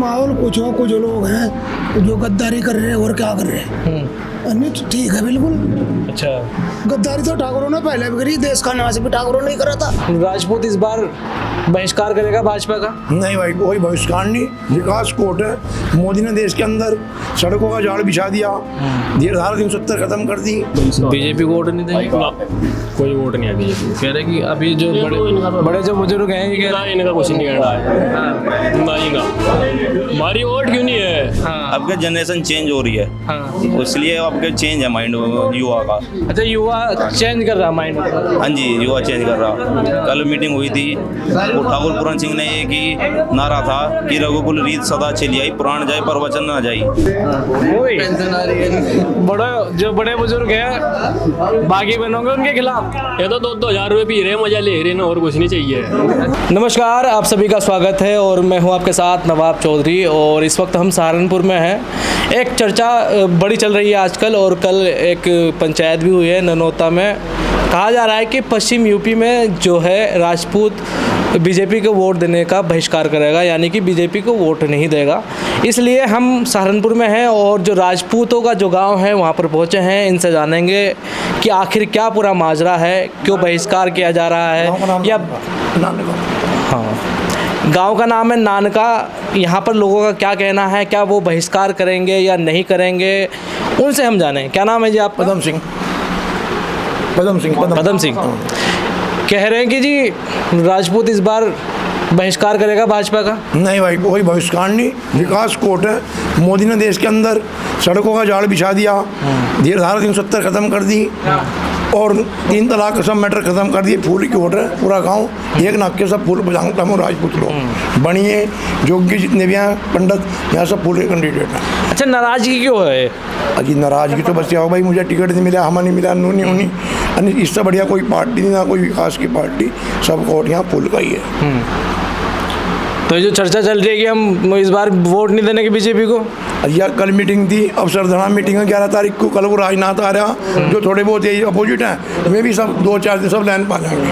माहौल कुछ लोग हैं जो गद्दारी कर रहे हैं और क्या कर रहे हैं। नहीं तो ठीक है बिल्कुल। अच्छा, गद्दारी तो ठाकुरों ने पहले भी करी, देश का नाश भी ठाकुरों ने ही करा था। राजपूत इस बार बहिष्कार करेगा भाजपा का? नहीं भाई, कोई बहिष्कार नहीं। विकास कोट है। मोदी ने देश के अंदर सड़कों का जाल बिछा दिया, धारा 370 खत्म कर दी। बीजेपी को वोट नहीं देंगे? कोई वोट नहीं है बीजेपी को। कह रहे कि अभी जो बड़े जो बुजुर्ग हैं ये कह रहे इनका कुछ नहीं करना है ना इनका। हमारी वोट क्यों नहीं है? अब के जनरेशन चेंज हो रही है, हाँ। इसलिए अब के चेंज है माइंड युवा का। अच्छा, युवा चेंज कर रहा माइंड? हाँ जी, युवा चेंज कर रहा। कल मीटिंग हुई थी, वो ठाकुर पूरन सिंह ने एक ही नारा था कि रघुकुल रीत सदा चली आई, पुराण जाए पर वचन ना जाई। बड़े बुजुर्ग हैं बागी बनोगे उनके खिलाफ? ये तो 2,000 रुपये पी रहे हैं, मजा ले रहे हैं और कुछ नहीं चाहिए। नमस्कार, आप सभी का स्वागत है और मैं हूं आपके साथ नवाब चौधरी। और इस वक्त हम सहारनपुर में हैं। एक चर्चा बड़ी चल रही है आजकल और कल एक पंचायत भी हुई है ननौता में। कहा जा रहा है कि पश्चिम यूपी में जो है राजपूत बीजेपी को वोट देने का बहिष्कार करेगा, यानी कि बीजेपी को वोट नहीं देगा। इसलिए हम सहारनपुर में हैं और जो राजपूतों का जो गांव है वहां पर पहुंचे हैं। इनसे जानेंगे कि आखिर क्या पूरा माजरा है, क्यों बहिष्कार किया जा रहा है। या हाँ, गांव का नाम है नानका। यहाँ पर लोगों का क्या कहना है, क्या वो बहिष्कार करेंगे या नहीं करेंगे, उनसे हम जानें। क्या नाम है जी आप? पदम सिंह। कह रहे हैं कि जी राजपूत इस बार बहिष्कार करेगा भाजपा का? नहीं भाई, कोई बहिष्कार नहीं। विकास कोट है। मोदी ने देश के अंदर सड़कों का जाल बिछा दिया, धारा 370 खत्म कर दी और 3 तलाक का सब मैटर खत्म कर दिए। फूल की वोट है पूरा गांव, एक नाक के सब फूल बजांगता हूँ। राजपूत लोग बनिए जोगी जितने भी हैं पंडित, यहाँ सब फूल के कैंडिडेट हैं। अच्छा, नाराजगी क्यों है? अजी नाराजगी तो बस आओ भाई, मुझे टिकट नहीं मिला, हमें नहीं मिला, नूनी उनी। इससे बढ़िया कोई पार्टी नहीं, ना कोई विकास की पार्टी, सब वोट यहाँ फूल का ही है। तो ये जो चर्चा चल रही है कि हम इस बार वोट नहीं देने की बीजेपी को? या कल मीटिंग थी, अब सरधना मीटिंग है 11 तारीख को। कल वो राजनाथ आ रहा, जो थोड़े बहुत यही अपोजिट हैं, वे भी सब 2-4 दिन सब लाइन पा जाएंगे,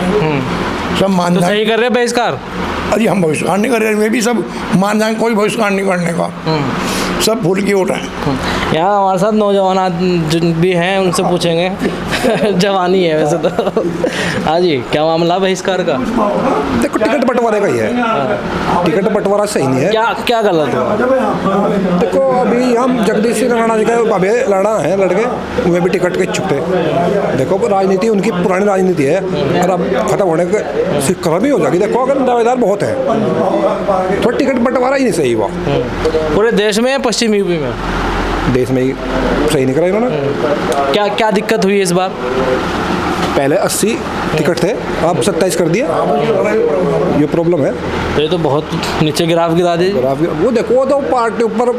सब मान जाएंगे। सही कर रहे हैं बहिष्कार? अरे हम बहिष्कार नहीं कर रहे, वे भी सब मान जाएंगे, कोई बहिष्कार नहीं करने का, सब फूल की वोट है। यहाँ हमारे साथ नौजवान भी हैं, उनसे पूछेंगे। जवानी है वैसे तो। हाँ जी, क्या मामला बहिष्कार का? देखो, टिकट बंटवारे का ही है। टिकट बंटवारा सही नहीं है। क्या गलत हुआ? देखो, अभी हम जगदीश सिंह राणा जी का अभी लड़ा है, लड़के वे भी टिकट के इच्छुक थे। देखो, राजनीति उनकी पुरानी राजनीति है और अब खत्म होने के खत्म ही हो जाएगी। देखो, अगर दावेदार बहुत है तो टिकट बंटवारा ही नहीं सही हुआ। पूरे देश में, पश्चिम यूपी में? देश में ही सही नहीं करा इन्होंने। क्या दिक्कत हुई इस बार? पहले 80 टिकट थे, अब 27 कर दिए। ये प्रॉब्लम है। ये तो बहुत नीचे गिराव गिरा दी। वो देखो, वो तो पार्टी ऊपर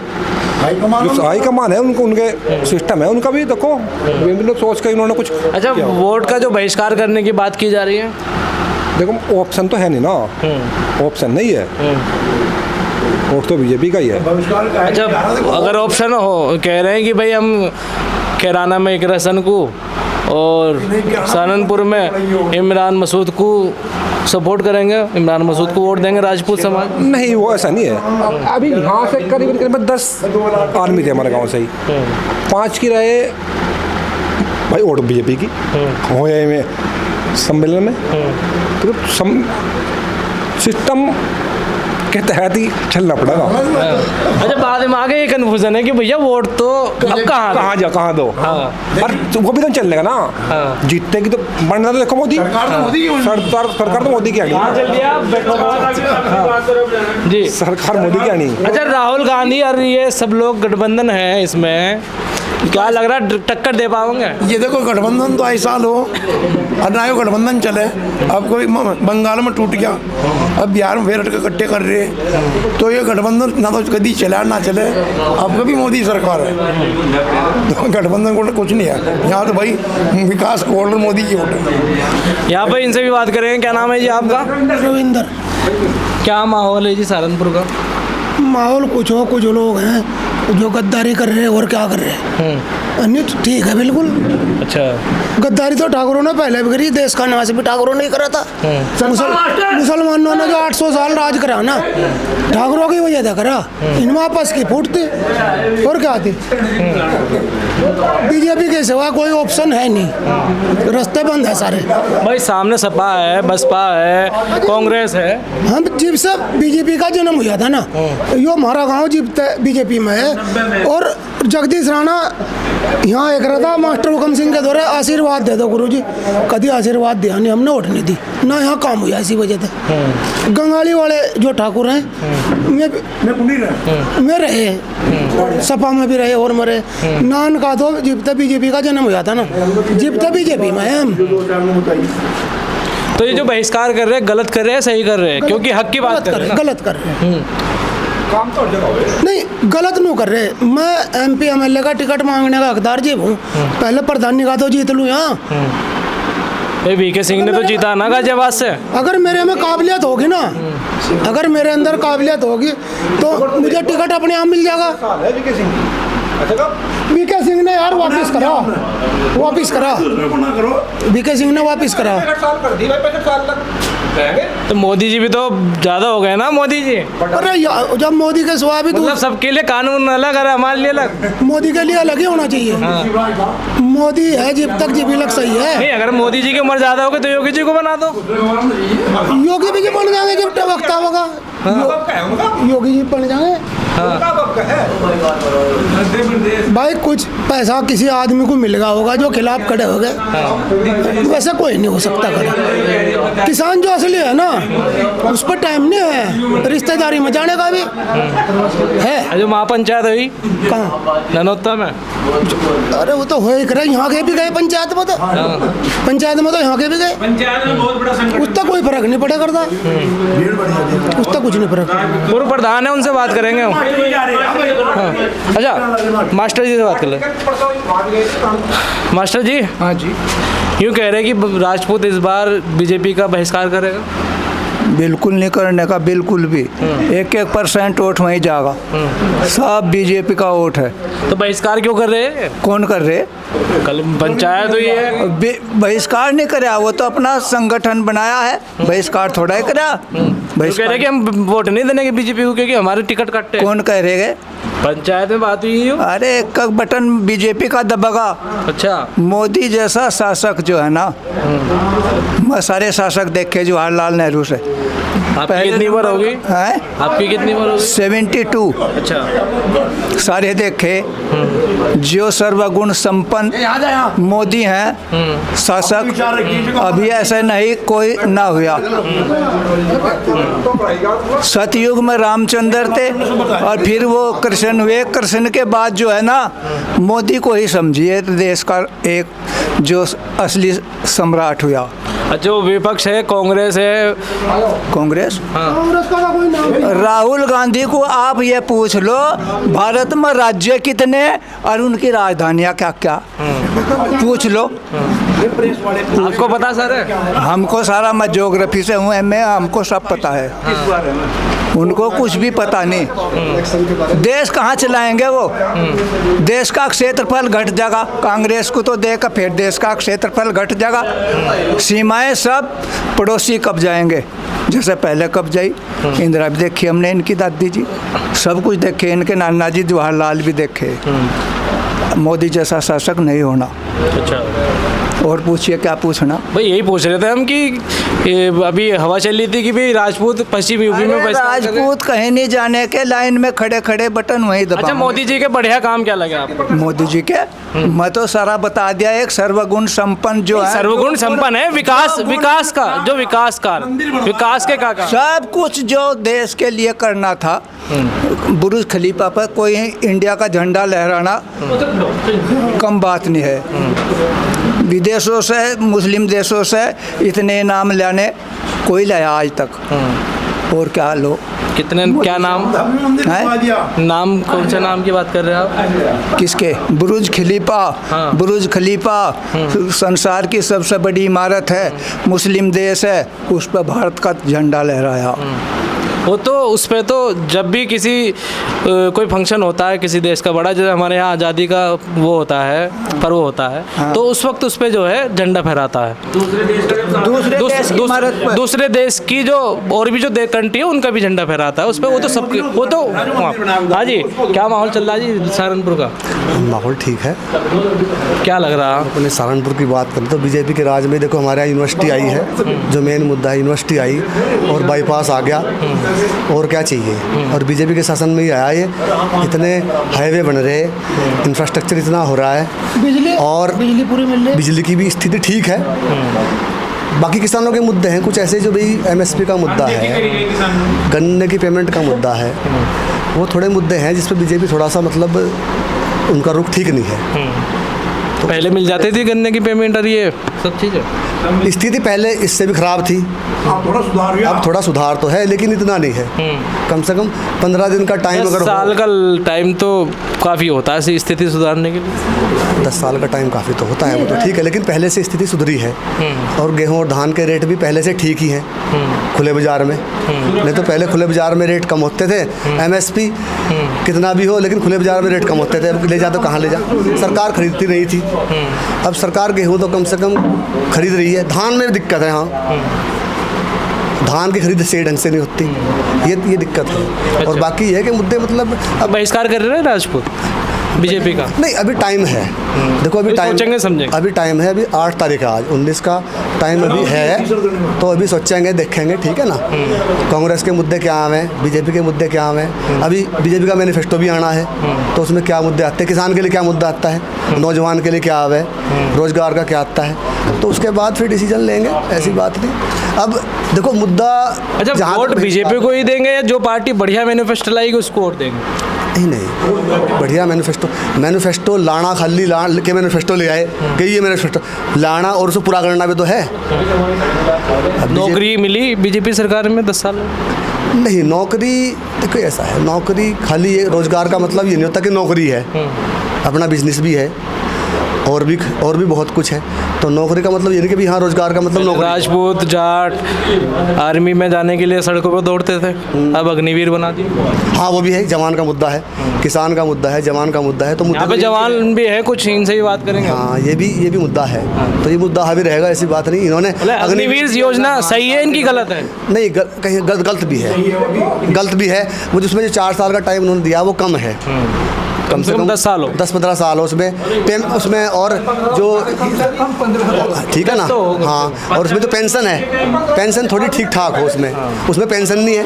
हाईकमान है, उनको उनके सिस्टम है उनका भी। देखो, लोग सोच के इन्होंने कुछ। अच्छा, वोट का जो बहिष्कार करने की बात की जा रही है, देखो ऑप्शन तो है नहीं ना, ऑप्शन नहीं है। वोट तो बीजेपी का ही है। अच्छा, अगर ऑप्शन हो, कह रहे हैं कि भाई हम कैराना में एक रसन को और सहारनपुर में इमरान मसूद को सपोर्ट करेंगे, इमरान मसूद को वोट देंगे राजपूत समाज। नहीं, वो ऐसा नहीं है। अभी यहाँ से करीब 10 आदमी थे हमारे गांव से ही, 5 की रहे भाई वोट बीजेपी की हो जाए में सम्मेलन में। तो सिस्टम के तहत ही चलना पड़ेगा। अच्छा, बाद में आगे ये कन्फ्यूजन है कि भैया वोट तो अब कहाँ दो। हाँ। पर वो भी तो चलेगा ना। हाँ। जीतने की तो बनना तो देखो मोदी सरकार तो मोदी की आनी जी, सरकार मोदी की आनी। अच्छा, राहुल गांधी और ये सब लोग गठबंधन है, इसमें क्या लग रहा है टक्कर दे पाओगे? ये देखो, गठबंधन तो ऐसा साल हो और ना ही गठबंधन चले। अब कोई बंगाल में टूट गया, अब बिहार में फेर इकट्ठे कर रहे, तो ये गठबंधन ना तो कभी चला ना चले। अब कभी मोदी सरकार है तो गठबंधन को कुछ नहीं है यहाँ तो भाई विकास को मोदी की वोट है। यहाँ पर इनसे भी बात करेंगे। क्या नाम है जी आपका? रविंदर। क्या माहौल है जी सहारनपुर का? माहौल कुछ लोग हैं जो गद्दारी कर रहे हैं और क्या कर रहे हैं। नहीं ठीक है बिल्कुल। अच्छा। गद्दारी तो ठाकुरों ने पहले भी करी, देश का निवासी भी ठाकुरों ने ही करा था। मुसलमानों ने जो 800 साल राज करा ना, ठाकुरों की वजह से करा। इनमें आपस की फूट थी और क्या थी। बीजेपी के सिवा कोई ऑप्शन है नहीं, रास्ते बंद है सारे। भाई सामने सपा है, बसपा है, कांग्रेस है। हम जब से बीजेपी का जन्म हुआ था ना, यो हमारा गांव जब बीजेपी में है। और जगदीश राणा यहाँ एक रहा था, मास्टर हुकम सिंह के द्वारा आशीर्वाद दे दो गुरुजी, कभी आशीर्वाद दिया नहीं, हमने वोट नहीं दी ना, यहाँ काम हुआ इसी वजह से। गंगाली वाले जो ठाकुर हैं मैं रहे, सपा में भी रहे और मरे। नान का तो जब तक बीजेपी का जन्म हुआ था ना, जब तक बीजेपी में है हम। तो ये जो बहिष्कार कर रहे हैं गलत कर रहे हैं, सही कर रहे हैं? क्योंकि हक की बात कर रहे हैं। गलत कर रहे हैं, नहीं गलत नहीं कर रहे। मैं MP MLA का टिकट मांगने का हकदार जीव हूँ, पहले प्रधानी का तो जीत लूँ यहाँ। VK सिंह ने तो जीता ना गाजियाबाद से। अगर मेरे में काबिलियत होगी ना, अगर मेरे अंदर काबिलियत होगी तो मुझे टिकट अपने आप मिल जाएगा। VK सिंह ने यार वापस करा, VK सिंह ने वापस करा। तो मोदी जी भी तो ज्यादा हो गए ना, मोदी जी। अरे जब मोदी के सिवा भी मतलब सबके लिए कानून अलग है, हमारे लिए अलग। मोदी के लिए अलग ही होना चाहिए। मोदी है जब तक जब लग सही है। नहीं, अगर मोदी जी की उम्र ज्यादा होगी तो योगी जी को बना दो। योगी भी बन जाएंगे जब वक्त होगा, योगी जी बन जाएंगे। भाई कुछ पैसा किसी आदमी को मिल गया होगा जो खिलाफ खड़े हो गए, वैसे कोई नहीं हो सकता खड़ा। किसान जो असली है ना, उस पर टाइम नहीं है, रिश्तेदारी में जाने का भी है। जो महापंचायत हुई कहाँ, ननौता में। अरे वो तो हो ही करे, यहाँ के भी गए पंचायत में, तो पंचायत में तो यहाँ के भी गए। उसका कोई फर्क नहीं पड़ा करता, उसका कुछ नहीं फर्क। पूर्व प्रधान है, उनसे बात करेंगे हम। हाँ। अच्छा, मास्टर जी से बात कर ले। मास्टर जी। हाँ जी। यूँ कह रहे हैं कि राजपूत इस बार बीजेपी का बहिष्कार करेगा। बिल्कुल नहीं करने का, बिल्कुल भी। 1% वोट वहीं जाएगा, सब बीजेपी का वोट है। तो बहिष्कार क्यों कर रहे हैं? कौन कर रहे? कल पंचायत हुई है। बहिष्कार नहीं करा, वो तो अपना संगठन बनाया है, बहिष्कार थोड़ा ही करा। कह रहे कि हम वोट नहीं देंगे बीजेपी को क्योंकि हमारे टिकट कटते हैं। कौन कह रहे? पंचायत में बात हुई है। अरे एक बटन बीजेपी का दबेगा। अच्छा। मोदी जैसा शासक जो है ना, मैं सारे शासक देखे जवाहरलाल नेहरू से। आपकी कितनी बार होगी? हैं? आपकी कितनी बार होगी? 72। अच्छा। सारे देखे। जो सर्वगुण संपन्न मोदी हैं शासक, अभी ऐसा नहीं कोई ना हुआ। सतयुग में रामचंद्र थे और फिर वो कृष्ण हुए। कृष्ण के बाद जो है ना, मोदी को ही समझिए देश का एक जो असली सम्राट हुआ। जो विपक्ष है कांग्रेस है। कांग्रेस? कांग्रेस का कोई नाम नहीं। राहुल गांधी को आप ये पूछ लो भारत में राज्य कितने और उनकी राजधानियाँ क्या क्या, पूछ लो। आपको पता सर? हमको सारा, मैं ज्योग्राफी से हूँ MA, हमको सब पता है। उनको कुछ भी पता नहीं। देश कहाँ चलाएंगे वो? देश का क्षेत्रफल घट जाएगा, कांग्रेस को तो देकर फिर देश का क्षेत्रफल घट जाएगा। सीमाएं सब पड़ोसी कब जाएंगे, जैसे पहले कब जाई। इंदिरा भी देखी हमने, इनकी दादी जी सब कुछ देखे, इनके नाना जी जवाहरलाल भी देखे। मोदी जैसा शासक नहीं होना। अच्छा। और पूछिए, क्या पूछना? भाई यही पूछ रहे थे हम कि अभी हवा चल रही थी कि भाई राजपूत पश्चिम यूपी में राजपूत कहीं नहीं जाने के, लाइन में खड़े खड़े बटन वहीं दबा। अच्छा, मोदी जी के बढ़िया काम क्या लगे आपको? मोदी जी के मैं तो सारा बता दिया। एक सर्वगुण संपन्न जो है, सर्वगुण संपन्न है। विकास का जो विकास के का सब कुछ जो देश के लिए करना था। बुर्ज खलीफा पर कोई इंडिया का झंडा लहराना कम बात नहीं है। विदेशों से, मुस्लिम देशों से इतने नाम लाने कोई लाया आज तक। और क्या लो, कितने, क्या नाम है? नाम कौन से नाम की बात कर रहे हैं आप? किसके? बुर्ज खलीफा। हाँ। बुर्ज खलीफा संसार की सबसे बड़ी इमारत है, मुस्लिम देश है, उस पर भारत का झंडा लहराया। वो तो उस पे तो जब भी किसी कोई फंक्शन होता है किसी देश का बड़ा, जैसे हमारे यहाँ आज़ादी का वो होता है, पर्व होता है, तो उस वक्त उस पे जो है झंडा फहराता है। दूसरे देश की जो और भी जो कंट्री है उनका भी झंडा फहराता है उस पर। वो तो सबके वो तो हाँ जी। क्या माहौल चल रहा है जी सहारनपुर का? माहौल ठीक है। क्या लग रहा है? अपने सहारनपुर की बात करें तो बीजेपी के राज में देखो हमारे यहाँ यूनिवर्सिटी आई है, जो मेन मुद्दा है, यूनिवर्सिटी आई और बाईपास आ गया, और क्या चाहिए? और बीजेपी के शासन में ही आया ये, इतने हाईवे बन रहे, इंफ्रास्ट्रक्चर इतना हो रहा है, और बिजली पूरी मिल रही, बिजली की भी स्थिति ठीक है। बाकी किसानों के मुद्दे हैं कुछ ऐसे, जो भाई MSP का मुद्दा है, गन्ने की पेमेंट का मुद्दा है, वो थोड़े मुद्दे हैं जिस पर बीजेपी थोड़ा सा मतलब उनका रुख ठीक नहीं है। पहले मिल जाती थी गन्ने की पेमेंट और ये सब चीज़ें। स्थिति पहले इससे भी खराब थी, अब थोड़ा सुधार तो है, लेकिन इतना नहीं है। कम से कम 15 दिन का टाइम 10 अगर साल का टाइम तो काफ़ी होता है ऐसी स्थिति सुधारने के लिए। 10 साल का टाइम काफ़ी तो होता है, वो तो ठीक है, लेकिन पहले से स्थिति सुधरी है। और गेहूं और धान के रेट भी पहले से ठीक ही हैं खुले बाज़ार में। नहीं तो पहले खुले बाज़ार में रेट कम होते थे, MSP कितना भी हो, लेकिन खुले बाज़ार में रेट कम होते थे। अब ले जा तो कहाँ ले जा, सरकार खरीदती नहीं थी। अब सरकार गेहूं तो कम से कम खरीद रही है। धान में दिक्कत है, हाँ, धान की खरीद सही ढंग से नहीं होती, ये दिक्कत है। और बाकी ये है कि मुद्दे मतलब अब बहिष्कार कर रहे हैं राजपूत बीजेपी का? नहीं, अभी टाइम है, देखो अभी टाइम, सोचेंगे समझेंगे। अभी टाइम है, अभी 8 तारीख है, आज 19 का टाइम अभी है, तो अभी सोचेंगे देखेंगे, ठीक है ना। कांग्रेस के मुद्दे क्या आए, बीजेपी के मुद्दे क्या आए, अभी बीजेपी का मैनिफेस्टो भी आना है, तो उसमें क्या मुद्दे आते हैं, किसान के लिए क्या मुद्दा आता है, नौजवान के लिए क्या आवे, रोजगार का क्या आता है, तो उसके बाद फिर डिसीजन लेंगे, ऐसी बात नहीं। अब देखो मुद्दा, अच्छा, वोट बीजेपी को ही देंगे या जो पार्टी बढ़िया मैनिफेस्टो लाएगी उसको वोट देंगे? नहीं, बढ़िया मैनिफेस्टो लाना, खाली लाना के मैनिफेस्टो ले आए कि ये मैनिफेस्टो लाना और उसे पूरा करना भी तो है। नौकरी मिली बीजेपी सरकार में 10 साल? नहीं, नौकरी देखो ऐसा है, नौकरी खाली ये रोजगार का मतलब ये नहीं होता कि नौकरी है, अपना बिजनेस भी है, और भी बहुत कुछ है। तो नौकरी का मतलब ये नहीं कि भी हाँ रोजगार का मतलब नौकरी। राजपूत जाट आर्मी में जाने के लिए सड़कों पर दौड़ते थे, अब अग्निवीर बना दिए। हाँ, वो भी है, जवान का मुद्दा है, किसान का मुद्दा है, जवान का मुद्दा है, तो यहाँ पे जवान भी है कुछ, इनसे ही बात करेंगे। हाँ, ये भी मुद्दा है, तो ये मुद्दा हावी रहेगा, ऐसी बात नहीं। इन्होंने अग्निवीर योजना सही है इनकी, गलत है? नहीं, कहीं गलत भी है। वो जिसमें जो 4 साल का टाइम उन्होंने दिया वो कम है, कम से कम 10 साल हो, 10-15 साल हो उसमें और जो ठीक है ना, हाँ, और उसमें जो पेंशन है, पेंशन थोड़ी ठीक ठाक हो, उसमें पेंशन नहीं है,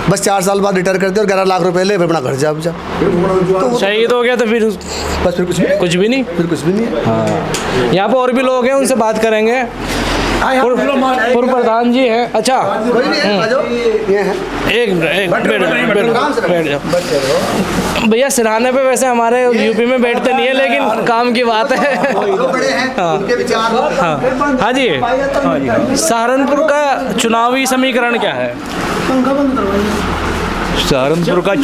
बस 4 साल बाद रिटायर कर दे और 11 लाख रुपए ले, फिर अपना घर जा। तो शहीद हो गया तो फिर बस फिर कुछ भी नहीं है। यहाँ पर और भी लोग हैं, उनसे बात करेंगे। पूर्व प्रधान जी हैं। अच्छा, एक बैठ जाओ भैया। सिरहाने पे वैसे हमारे यूपी में बैठते नहीं है, लेकिन काम की बात है। हाँ जी, सहारनपुर का चुनावी समीकरण क्या है? सहारनपुर का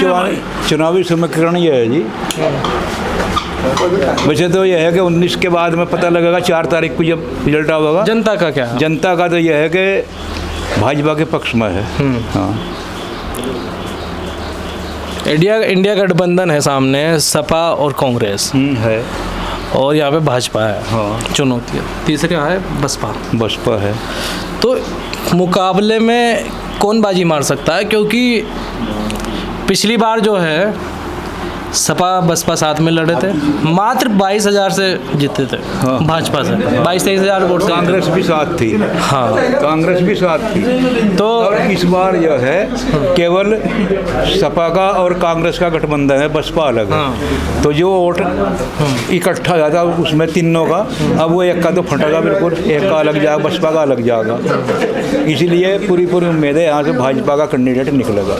चुनावी समीकरण ये है जी, वैसे तो यह है कि 19 के बाद में पता लगेगा, 4 तारीख को जब रिजल्ट आएगा। जनता का क्या है? जनता का तो यह है कि भाजपा के पक्ष में है। हाँ, इंडिया गठबंधन है सामने, सपा और कांग्रेस है, और यहाँ पे भाजपा है। हाँ, चुनौती है। तीसरा है बसपा है। तो मुकाबले में कौन बाजी मार सकता है? क्योंकि पिछली बार जो है सपा बसपा साथ में लड़े थे, मात्र 22,000 से जीते थे। हाँ, भाजपा से 22-23 हज़ार वोट। कांग्रेस भी साथ थी। हाँ, कांग्रेस भी साथ थी। तो इस बार यह है केवल सपा का और कांग्रेस का गठबंधन है, बसपा अलग है। हाँ, तो जो वोट इकट्ठा जाता उसमें तीनों का, अब वो एक का तो फटेगा बिल्कुल, एक का अलग जाएगा, बसपा का अलग जाएगा। इसलिए पूरी उम्मीद है यहाँ से भाजपा का कैंडिडेट निकलेगा।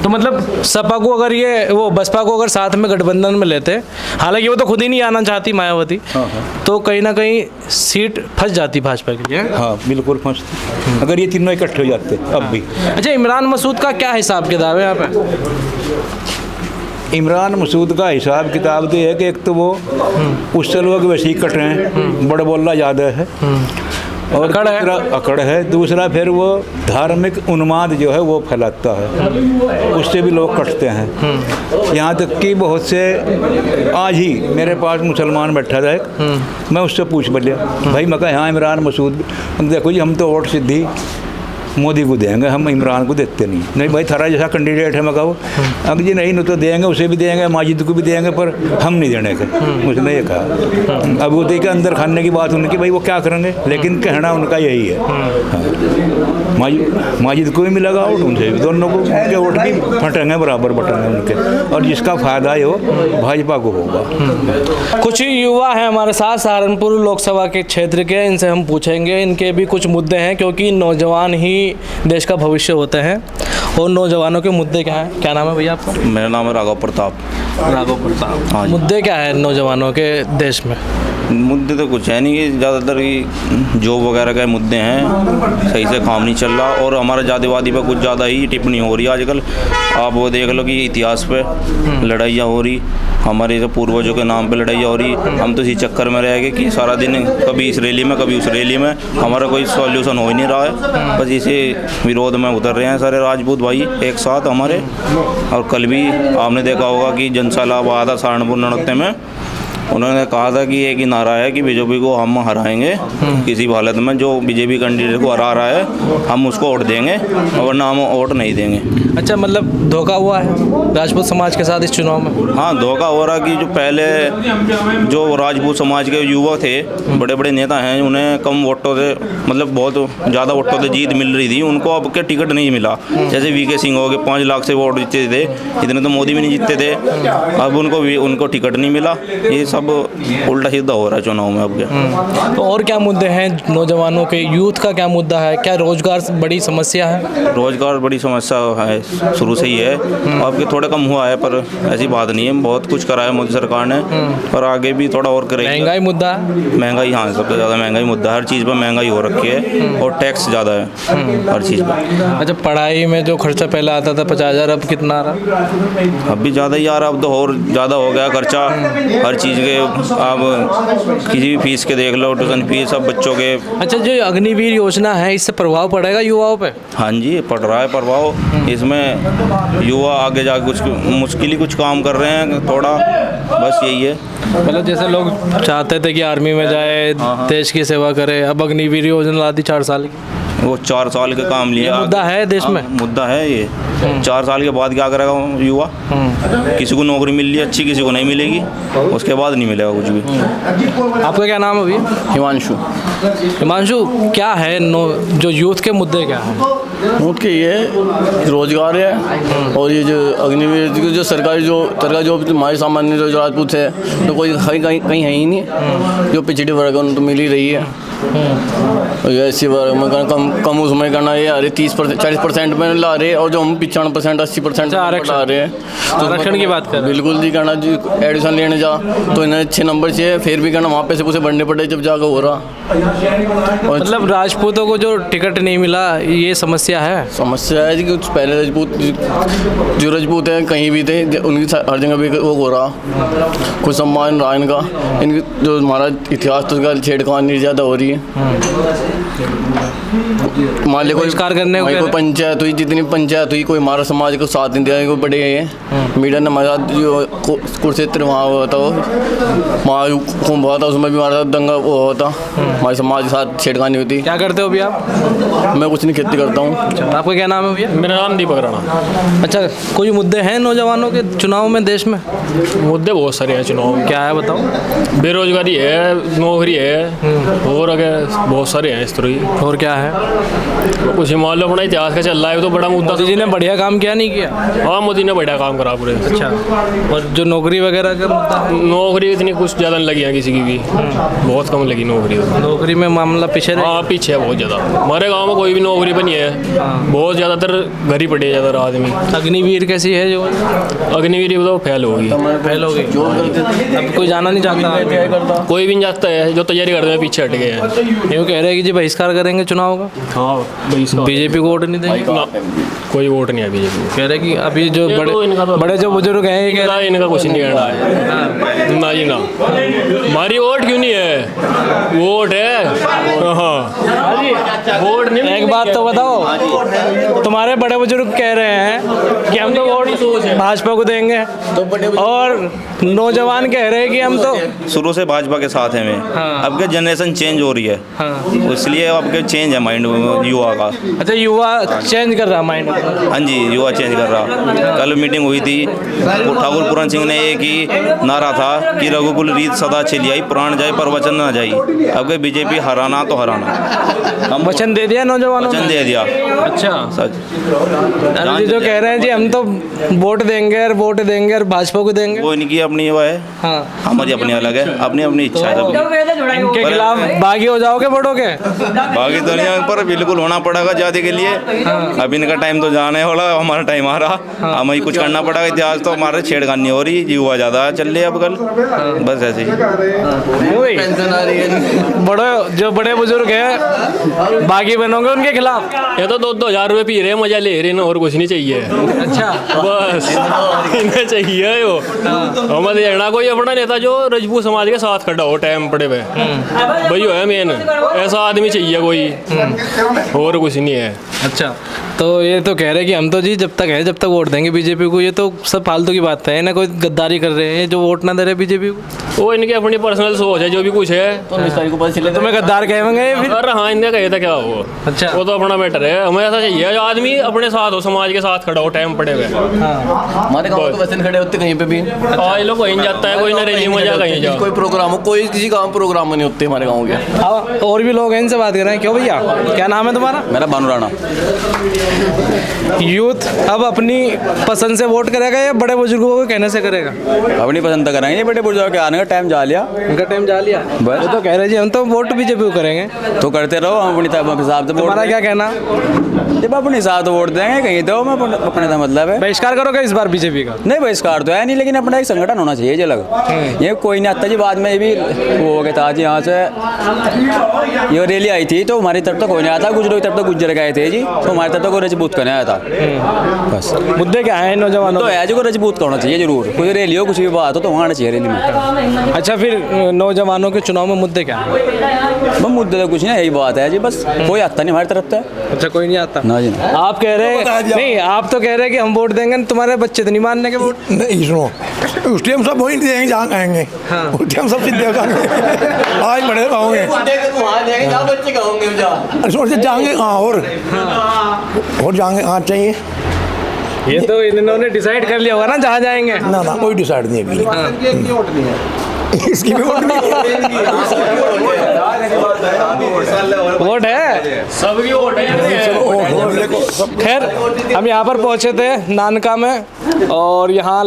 तो मतलब सपा को अगर वो बसपा को अगर साथ में गठबंधन में लेते, हालांकि वो तो खुद ही नहीं आना चाहती मायावती, तो कहीं ना कहीं सीट फंस जाती भाजपा के लिए। हाँ, बिल्कुल फंसती अगर ये तीनों इकट्ठे हो जाते अब भी। अच्छा, इमरान मसूद का क्या हिसाब किताब है यहाँ पे? इमरान मसूद का हिसाब किताब तो है कि एक तो वो उससे लोग वैसे ही कट रहे हैं, बड़े बोलना ज़्यादा है, और अकड़ है। दूसरा अकड़ है, दूसरा फिर वो धार्मिक उन्माद जो है वो फैलाता है, उससे भी लोग कटते हैं। यहाँ तक कि बहुत से, आज ही मेरे पास मुसलमान बैठा था एक, मैं उससे पूछ बोलिया भाई, मैं कहा यहाँ इमरान मसूद, देखो जी हम तो वोट सीधी मोदी को देंगे, हम इमरान को देते नहीं भाई थारा जैसा कैंडिडेट है। मैं कहा अब जी नहीं तो देंगे, उसे भी देंगे, माजिद को भी देंगे, पर हम नहीं देने के। उसने ये कहा। अब वो देखिए अंदर खाने की बात उनकी, भाई वो क्या करेंगे, लेकिन कहना उनका यही है। माजिद को भी मिलेगा वोट, उनसे भी, दोनों को उनके वोट भी फटेंगे, बराबर बटेंगे उनके, और जिसका फायदा है वो भाजपा को होगा। कुछ युवा हैं हमारे साथ सहारनपुर लोकसभा के क्षेत्र के, इनसे हम पूछेंगे, इनके भी कुछ मुद्दे हैं, क्योंकि नौजवान ही देश का भविष्य होते हैं। और नौजवानों के मुद्दे क्या हैं? क्या नाम है भैया आपका? मेरा नाम है राघव प्रताप। राघव प्रताप। हाँ जी। मुद्दे क्या है नौजवानों के देश में? मुद्दे तो कुछ है नहीं, कि ज़्यादातर की जॉब वगैरह के मुद्दे हैं, सही से काम नहीं चल रहा, और हमारा जातिवादी पर कुछ ज़्यादा ही टिप्पणी हो रही है आजकल। आप वो देख लो कि इतिहास पे लड़ाइयाँ हो रही, हमारे जो पूर्वजों के नाम पे लड़ाइयाँ हो रही। हम तो इसी चक्कर में रह गए कि सारा दिन कभी इस रैली में कभी उस रैली में, हमारा कोई सॉल्यूशन हो ही नहीं रहा है। बस इसी विरोध में उतर रहे हैं सारे राजपूत भाई एक साथ हमारे। और कल भी आपने देखा होगा कि जनसैलाब आया था सहारनपुर नौतने में, उन्होंने कहा था कि एक ही नारा है कि बीजेपी को हम हराएंगे किसी भी हालत में, जो बीजेपी कैंडिडेट को हरा रहा है हम उसको वोट देंगे, वरना हम वोट नहीं देंगे। अच्छा, मतलब धोखा हुआ है राजपूत समाज के साथ इस चुनाव में? हाँ, धोखा हो रहा कि जो पहले जो राजपूत समाज के युवा थे, बड़े बड़े नेता हैं, उन्हें कम वोटों से, मतलब बहुत ज़्यादा वोटों से जीत मिल रही थी, उनको अब के टिकट नहीं मिला। जैसे वीके सिंह हो गए, 5 लाख से वोट जीते थे, इतने तो मोदी भी नहीं जीतते थे, अब उनको टिकट नहीं मिला। ये सब उल्टा सीधा हो रहा है चुनाव में अब क्या। तो और क्या मुद्दे हैं नौजवानों के? यूथ का क्या मुद्दा है? क्या रोजगार बड़ी समस्या है? रोजगार बड़ी समस्या है, शुरू से ही है। अब के थोड़ा कम हुआ है, पर ऐसी बात नहीं है, बहुत कुछ करा है मोदी सरकार ने, पर आगे भी थोड़ा और करेगी। महंगाई मुद्दा है? महंगाई, हाँ, सबसे ज़्यादा महंगाई मुद्दा है। हर चीज़ पर महंगाई हो रखी है, और टैक्स ज़्यादा है हर चीज़ पर। अच्छा, पढ़ाई में जो खर्चा पहले आता था 50,000, अब कितना आ रहा? अब भी ज़्यादा ही आ रहा, अब तो और ज़्यादा हो गया खर्चा हर चीज़ के। आप किसी भी फीस के देख लो, ट्यूशन फीस, सब बच्चों के। अच्छा, जो अग्निवीर योजना है, इससे प्रभाव पड़ेगा युवाओं पे? हाँ जी, पड़ रहा है प्रभाव। इसमें युवा आगे जाके कुछ मुश्किल ही कुछ काम कर रहे हैं थोड़ा, बस यही है। मतलब जैसे लोग चाहते थे कि आर्मी में जाए, देश की सेवा करे, अब अग्निवीर योजना ला दी 4 साल की। वो 4 साल का काम लिया। मुद्दा है देश में? मुद्दा है ये। 4 साल के बाद क्या करेगा युवा? किसी को नौकरी मिल रही है अच्छी, किसी को नहीं मिलेगी, उसके बाद नहीं मिलेगा कुछ भी। आपका क्या नाम है भैया? हिमांशु। हिमांशु, क्या है जो यूथ के मुद्दे क्या हैं? यूथ के ये रोजगार है, और ये जो अग्निवीर जो सरकारी जो हमारे सामान्य जो राजपूत है, तो कोई कहीं है ही नहीं। जो पिछड़े वर्ग उनको तो मिल ही रही है। और ऐसी वर्ग में कम उसमें करना, ये अरे 30-40% में ला रहे, और जो हम 95% 80% ला रहे हैं। तो आरक्षण की बात कर रहे हैं? बिल्कुल जी, करना जी, एडमिशन लेने जा तो इन्हें अच्छे नंबर चाहिए, फिर भी करना वहाँ पे से बढ़ने पड़े जब जाकर हो रहा। मतलब राजपूतों को जो टिकट नहीं मिला, ये समस्या है? समस्या है जी, कुछ पहले जो राजपूत हैं कहीं भी थे, उनकी हर जगह भी वो हो रहा, कुछ सम्मान रहा इनका। इनकी जो हमारा इतिहास तो उसका छेड़खानी ज़्यादा हो रही है। मान लो कोई पंचायत हुई, जितनी पंचायत हुई, कोई हमारा समाज को साथ नहीं दिया, कोई बड़े हैं मीडिया ने हमारा जो कुरुक्षेत्र वहाँ हुआ था, वहाँ कुंभ हुआ था, उसमें भी हमारा दंगा वो होता, हमारे समाज के साथ छेड़खानी होती। क्या करते हो भैया आप? मैं कुछ नहीं, खेती करता हूँ। आपका क्या नाम है भैया? मेरा नाम दीपक राणा। अच्छा, कोई मुद्दे हैं नौजवानों के चुनाव में देश में? मुद्दे बहुत सारे हैं चुनाव में। क्या है बताओ? बेरोजगारी है, नौकरी है, और अगर बहुत सारे हैं इस तरह ही। और क्या है? कुछ मान लो अपना इतिहास का चल रहा है, तो बड़ा मुद्दा। मोदी जी ने बढ़िया काम किया नहीं किया? हाँ, मोदी ने बढ़िया काम करा पूरे। अच्छा, और जो नौकरी वगैरह का मुद्दा है? नौकरी इतनी कुछ ज़्यादा नहीं लगी है किसी की भी, बहुत कम लगी नौकरी में मामला पीछे। हाँ, पीछे है बहुत ज़्यादा। हमारे गाँव में कोई भी नौकरी पर नहीं है, बहुत ज़्यादातर घर ही पड़े ज़्यादा आदमी। अग्निवीर कैसी है? जो अग्निवीर तो फेल होगी, अब कोई जाना नहीं चाहता, कोई भी नहीं जाता है, जो तैयारी करते हैं पीछे हट गए हैं। यूँ कह रहे हैं कि जी बहिष्कार करेंगे चुनाव का। हाँ भाई इसका बीजेपी को वोट नहीं देंगे? ना, कोई वोट नहीं है बीजेपी को। कह रहे कि अभी जो ये तो इनका तो- बड़े जो बुजुर्ग हैं ये कह इनका इनका कुछ नहीं करना है। ना जी ना, हमारी वोट क्यों नहीं है? वोट है, हाँ वोट नहीं। एक बात तो बताओ, तुम्हारे बड़े बुजुर्ग कह रहे हैं कि हम तो वोट भाजपा को देंगे, और नौजवान कह रहे हैं कि हम तो शुरू से भाजपा के साथ हैं मैं। हाँ। अब के जनरेशन चेंज हो रही है, इसलिए अब के चेंज है माइंड युवा का। अच्छा, युवा चेंज कर रहा माइंड। हाँ जी, युवा चेंज कर रहा। कल मीटिंग हुई थी, ठाकुर पूरन सिंह ने एक ही नारा था कि रघुकुल रीत सदा चली आई, प्राण जाए पर वचन ना जाई। अब के बीजेपी हराना तो हराना। हम वचन दे दिया नौजवानों वचन दे दिया। अच्छा, सच अरे जो कह रहे हैं जी हम तो वोट देंगे और भाजपा को देंगे। वो इनकी अपनी वो है, हाँ, हमारी अपनी अलग है, अपनी अपनी इच्छा है सबकी। इनके खिलाफ बागी हो जाओगे वोटों के? बाकी दुनिया पर बिल्कुल होना पड़ेगा जाति के लिए। अब इनका टाइम तो जाने वाला, हमारा टाइम आ रहा। हमें ही कुछ करना पड़ेगा। इतिहास तो हमारे छेड़खानी हो रही, युवा ज़्यादा चल रहे अब कल, बस ऐसे ही। बड़े बुजुर्ग हैं बागी बनोगे उनके खिलाफ? ये तो 2,000 रुपये पी रहे, मजा ले रहे हैं, और कुछ नहीं चाहिए। अच्छा, बस इन्हें चाहिए वो। हमें देखना कोई अपना नेता जो रजपूत समाज के साथ खड़ा हो टाइम पड़े पे, भाई है मेन ऐसा आदमी चाहिए कोई, और कुछ नहीं है। अच्छा, तो ये तो कह रहे हैं कि हम तो जी जब तक वोट देंगे बीजेपी को। ये तो सब फालतू की बात है ना, कोई गद्दारी कर रहे हैं जो वोट ना दे रहे बीजेपी को। वो इनकी अपनी पर्सनल सोच है, जो भी कुछ है। तो मिस्त्री को पता चले तुम्हें गद्दार कहेंगे फिर? अरे हाँ, इनका कहे था क्या वो। अच्छा, वो तो अपना मैटर है। हमें ऐसा चाहिए जो आदमी अपने साथ हो, समाज के साथ खड़ा हो टाइम पड़े हुए। हमारे गाँव तो वैसे खड़े होते कहीं पे भी। आज लोग कहीं जाता है, कोई ना रैली में जा, कहीं जा। कोई प्रोग्राम हो, कोई किसी गाँव प्रोग्राम नहीं होते हमारे गाँव के। हाँ, और भी लोग हैं, इनसे बात कर रहे हैं। क्यों भैया, क्या नाम है तुम्हारा? मेरा बानू राणा। यूथ अब अपनी पसंद से वोट करेगा या बड़े बुजुर्गों को कहने से करेगा? अपनी पसंद करेंगे, बड़े बुजुर्ग के आने का टाइम जा लिया, उनका टाइम जा लिया। बस। वो तो कह रहे जी हम तो वोट बीजेपी को करेंगे। तो करते रहो, हम अपनी हिसाब से वोट तुम्हारा क्या कहना? जब अपने हिसाब से वोट देंगे कहीं तो मैं अपने का मतलब है। बहिष्कार करोगे इस बार बीजेपी का? नहीं, बहिष्कार तो है नहीं, लेकिन अपना एक संगठन होना चाहिए जो अलग। ये कोई नहीं आता जी, बाद में ये भी वो हो गया था जी, यहाँ से ये रैली आई थी तो हमारी तरफ तो कोई नहीं आया था, गुजरों की तरफ तो गुजर गए थे जी, तो हमारी तरफ तो कोई रजपूत का नहीं आया था। बस मुद्दे क्या है नौजवानों तो है जो रजपूत का होना चाहिए जरूर, कोई रैली हो कुछ भी बात हो तो वहाँ आना चाहिए रैली में। अच्छा, फिर नौजवानों के चुनाव में मुद्दे क्या है? बस मुद्दे तो कुछ नहीं, यही बात है जी, बस कोई आता नहीं हमारी तरफ से। अच्छा, कोई नहीं आता ना जी ना। आप कह रहे नहीं, आप तो कह रहे कि हम वोट देंगे, तुम्हारे बच्चे तो नहीं मानने के वोट। नहीं सुनो, उस टाइम सब वही देंगे जहाँ कहेंगे। हाँ। उस टाइम सब सीधे हो जाएंगे। आज बड़े कहोगे सोचते जाएंगे कहाँ और जाएंगे कहाँ चाहिए। ये तो इन्होंने डिसाइड कर लिया होगा ना जहाँ जाएंगे। ना कोई डिसाइड नहीं है अभी। इसकी भी वोट नहीं। वोट है, सबकी वोट है। खैर हम यहाँ पर पहुँचे थे नानका में, और यहाँ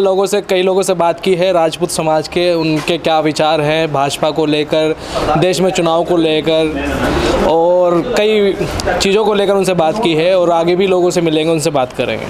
कई लोगों से बात की है राजपूत समाज के, उनके क्या विचार हैं भाजपा को लेकर, देश में चुनाव को लेकर, और कई चीज़ों को लेकर उनसे बात की है, और आगे भी लोगों से मिलेंगे, उनसे बात करेंगे।